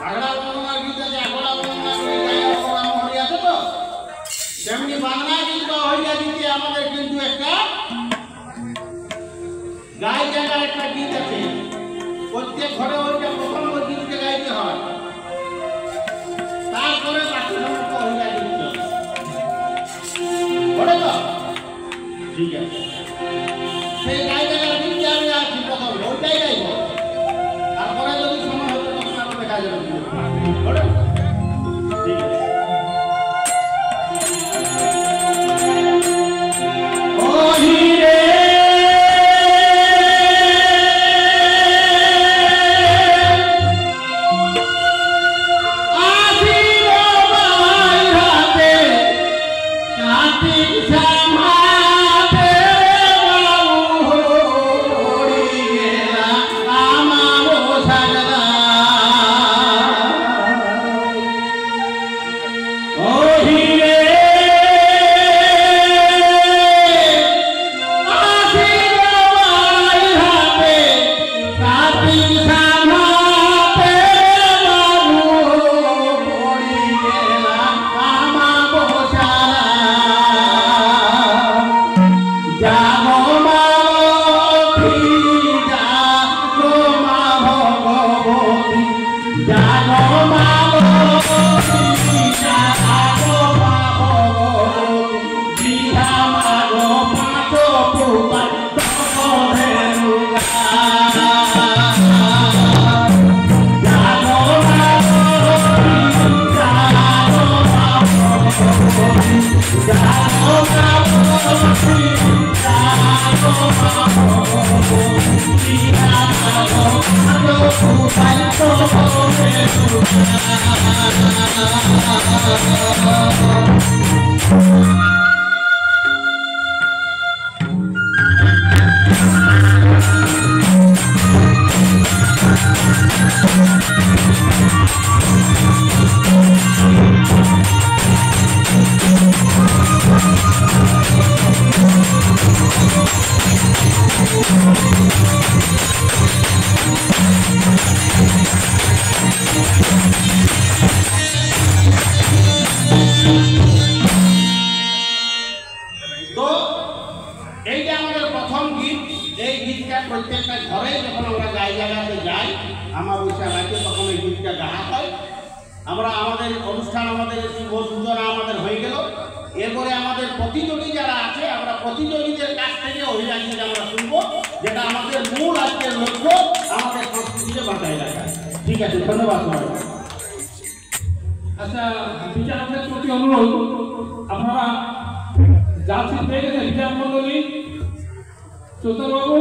আগড়া বর্ণনার গীত আছে, আগড়া বর্ণনার গীত রামহরি আছে তো, তেমনি বাংলা গীত বা হইয়া গীতে আমাদের কিন্তু একটা গাই জায়গার একটা গীত আছে। প্রত্যেক ঘরে ওইটা প্রথম ওই গীতকে গাইতে হয়, তারপরে বাকি সমস্ত হইয়া গীত বলে তো। ঠিক আছে, সেই গাই জায়গার গীতকে আমি আছি প্রথম ওইটাই গাইব, তারপরে যদি সময় হতো তখন আরো দেখা যাবে। বলে ঠিক আছে। প্রত্যেকটা ঘরে যখন আমরা গাই জায়গাতে যাই আমাবস্যা রাতে তখন এই গীতটা গাওয়া হয়। আমরা আমাদের অনুষ্ঠান আমাদের শুভ সূচনা আমাদের হয়ে গেল। এরপরে আমাদের প্রতিযোগী যারা আছে আমরা প্রতিযোগীদের কাছ থেকে অভিযান আমরা শুনবো, যেটা আমাদের মূল আজকের লক্ষ্য আমাদের সংস্কৃতিকে বাঁচায় রাখা। ঠিক আছে, ধন্যবাদ। আচ্ছা, বিচারকের প্রতি অনুরোধ, আপনারা যা পেয়ে গেছে বিচার মন্ডলী চৈতন্যবাবু